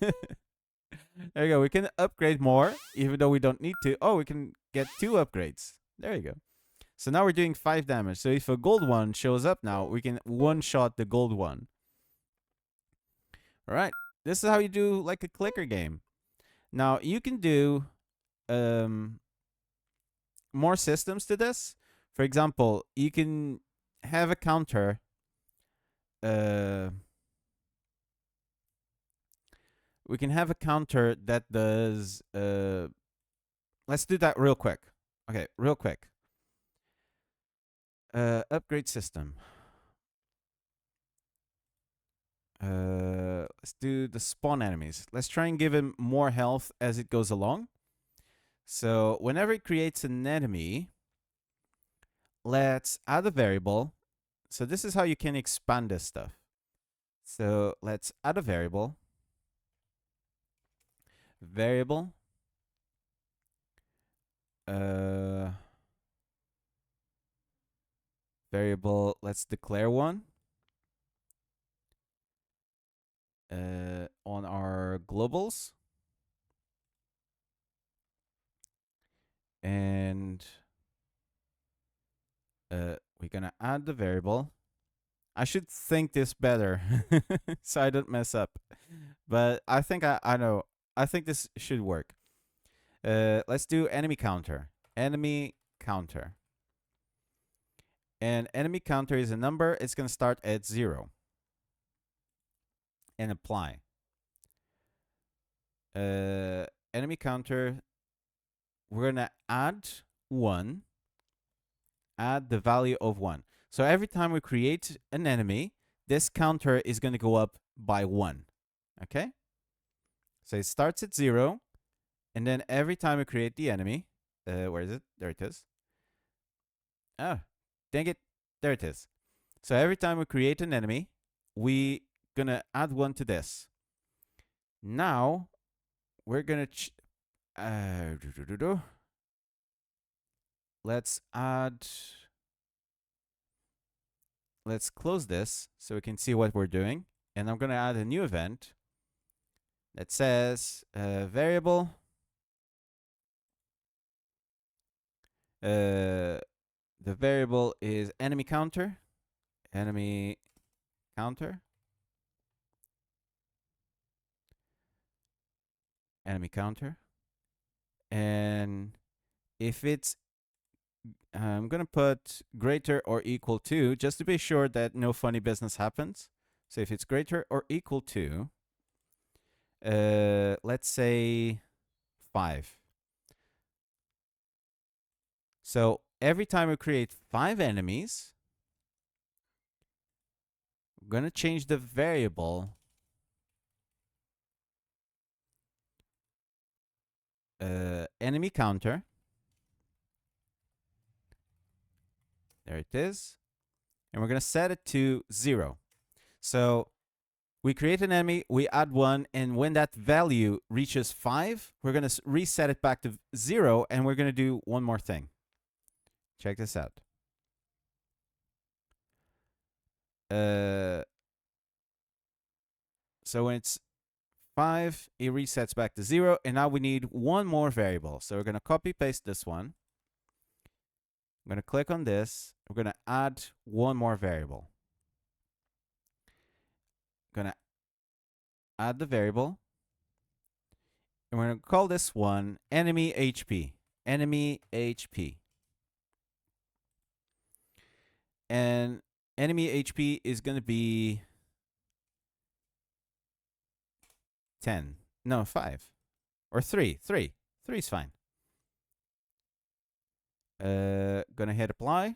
There you go. We can upgrade more, even though we don't need to. Oh, we can get 2 upgrades. There you go. So now we're doing 5 damage. So if a gold one shows up now, we can one-shot the gold one. All right. This is how you do like a clicker game. Now, you can do more systems to this. For example, you can have a counter. We can have a counter that does. Let's do that real quick. Okay, real quick. Upgrade system. Let's do the spawn enemies. Let's try and give him more health as it goes along. So whenever it creates an enemy, let's add a variable. So this is how you can expand this stuff. So let's add a variable. Variable. Variable. Let's declare one. On our globals. And we're gonna add the variable. I should think this better so I don't mess up. But I think I know. I think this should work. Let's do enemy counter. Enemy counter. And enemy counter is a number. It's gonna start at 0. And apply. Enemy counter. We're gonna add 1. Add the value of 1. So every time we create an enemy, this counter is going to go up by 1. Okay? So it starts at 0. And then every time we create the enemy, where is it? There it is. Ah, dang it. There it is. So every time we create an enemy, we going to add 1 to this. Now, we're going to... let's add... Let's close this so we can see what we're doing. And I'm going to add a new event that says variable. The variable is enemy counter. Enemy counter. Enemy counter. And if it's I'm going to put greater or equal to, just to be sure that no funny business happens. So if it's greater or equal to, let's say 5. So every time we create 5 enemies, we're going to change the variable enemy counter. There it is. and we're going to set it to 0. So we create an enemy, we add 1, and when that value reaches 5, we're going to reset it back to 0, and we're going to do one more thing. Check this out. So when it's 5, it resets back to 0, and now we need one more variable. So we're going to copy paste this one. I'm going to click on this. We're going to add one more variable. I'm going to add the variable, and we're going to call this one enemy HP. Enemy HP. And enemy HP is going to be 10. No, 5. Or 3. 3. 3 is fine. Gonna hit apply.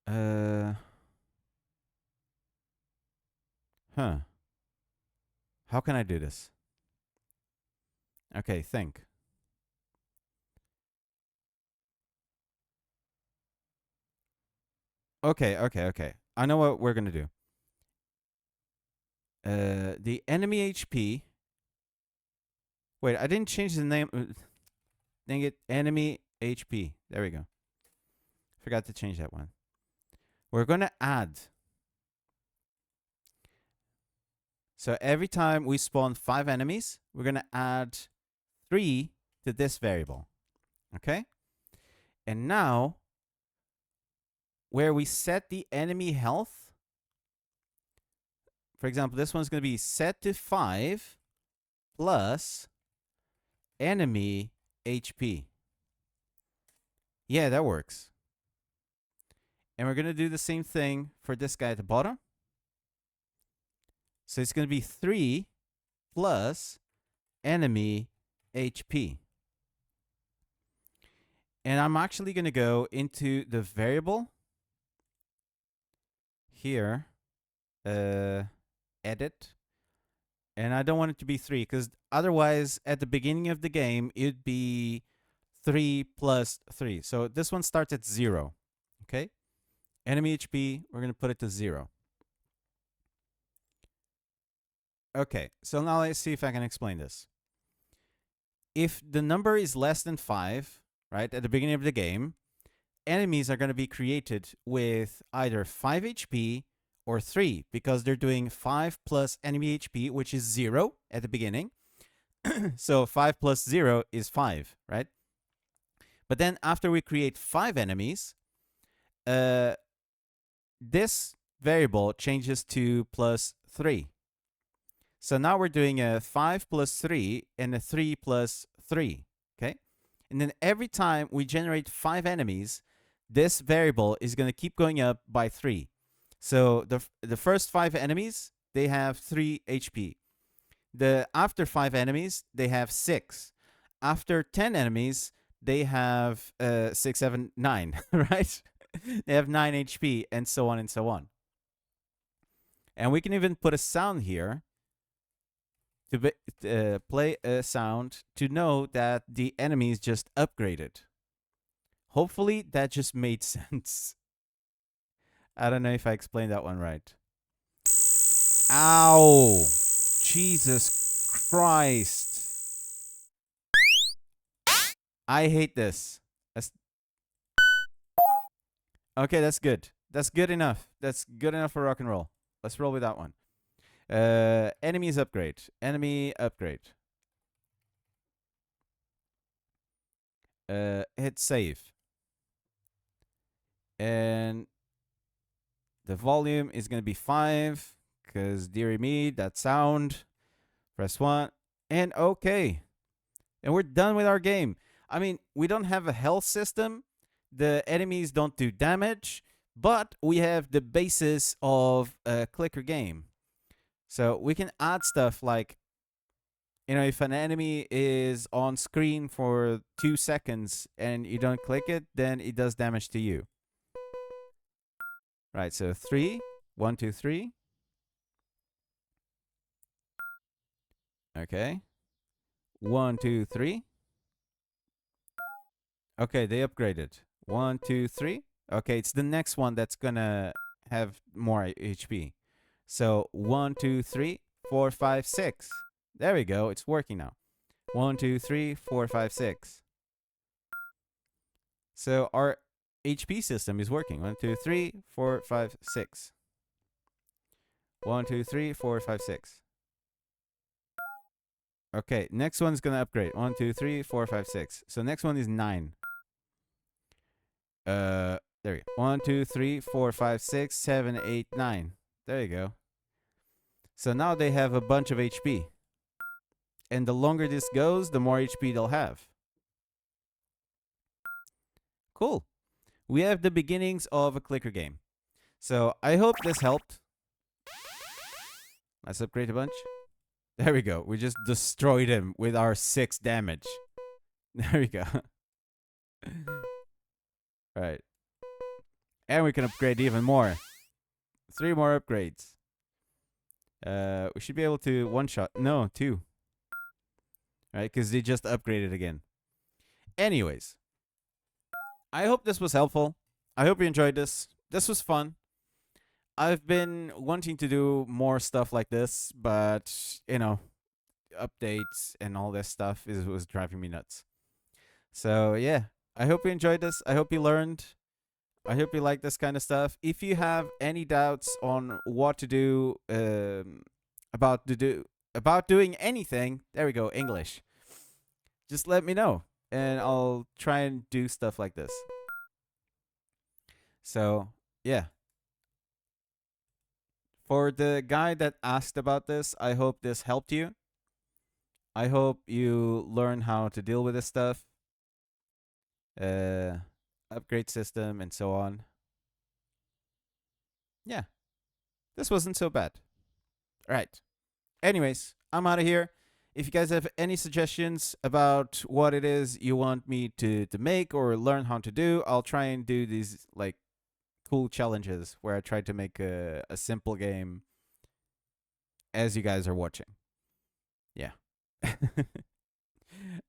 How can I do this? Okay, think. Okay. I know what we're gonna do. The enemy HP. Wait, I didn't change the name. Dang it, enemy HP. There we go. Forgot to change that one. We're gonna add. So every time we spawn 5 enemies, we're gonna add 3 to this variable. Okay? And now, where we set the enemy health, for example, this one's going to be set to 5 plus enemy HP. Yeah, that works. And we're going to do the same thing for this guy at the bottom. So it's going to be 3 plus enemy HP. And I'm actually going to go into the variable here, edit. And I don't want it to be 3, because otherwise, at the beginning of the game, it'd be 3 plus 3. So this one starts at 0. Okay? Enemy HP, we're going to put it to 0. Okay, so now let's see if I can explain this. If the number is less than 5, right, at the beginning of the game, enemies are going to be created with either 5 HP or 3, because they're doing 5 plus enemy HP, which is 0 at the beginning. So 5 plus 0 is 5, right? But then after we create 5 enemies, this variable changes to plus 3. So now we're doing a 5 plus 3 and a 3 plus 3, okay? And then every time we generate 5 enemies, this variable is going to keep going up by 3. So the first 5 enemies, they have 3 HP. After 5 enemies, they have 6. After 10 enemies, they have 6, 7, 9, right? They have 9 HP, and so on and so on. And we can even put a sound here to play a sound to know that the enemies just upgraded. Hopefully that just made sense. I don't know if I explained that one right. Ow! Jesus Christ. I hate this. Okay, that's good. That's good enough. That's good enough for rock and roll. Let's roll with that one. Enemies upgrade. Enemy upgrade. Hit save. And the volume is going to be 5, because dearie me, that sound. Press 1. And okay. And we're done with our game. I mean, we don't have a health system. The enemies don't do damage. But we have the basis of a clicker game. So we can add stuff like, you know, if an enemy is on screen for 2 seconds and you don't click it, then it does damage to you. Right, so 3. 1, 2, 3. Okay. 1, 2, 3. Okay, they upgraded. 1, 2, 3. Okay, it's the next one that's gonna have more HP. So 1, 2, 3, 4, 5, 6. There we go. It's working now. 1, 2, 3, 4, 5, 6. So our HP system is working. 1, 2, 3, 4, 5, 6. 1, 2, 3, 4, 5, 6. Okay, next one's gonna upgrade. 1, 2, 3, 4, 5, 6. So next one is 9. There we go. 1, 2, 3, 4, 5, 6, 7, 8, 9. There you go. So now they have a bunch of HP. And the longer this goes, the more HP they'll have. Cool. We have the beginnings of a clicker game. So I hope this helped. Let's upgrade a bunch. There we go. We just destroyed him with our 6 damage. There we go. Right. And we can upgrade even more. 3 more upgrades. We should be able to one-shot. No, 2. Right, because they just upgraded again. Anyways. I hope this was helpful. I hope you enjoyed this. This was fun. I've been wanting to do more stuff like this, but, you know, updates and all this stuff was driving me nuts. So, yeah. I hope you enjoyed this. I hope you learned. I hope you like this kind of stuff. If you have any doubts on what to do about doing anything, there we go, English. Just let me know, and I'll try and do stuff like this. So, yeah. For the guy that asked about this, I hope this helped you. I hope you learn how to deal with this stuff. Upgrade system and so on. Yeah. This wasn't so bad. All right. Anyways, I'm out of here. If you guys have any suggestions about what it is you want me to make or learn how to do, I'll try and do these like cool challenges where I try to make a simple game as you guys are watching. Yeah. All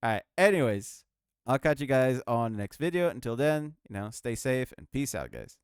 right. Anyways, I'll catch you guys on the next video. Until then, stay safe and peace out, guys.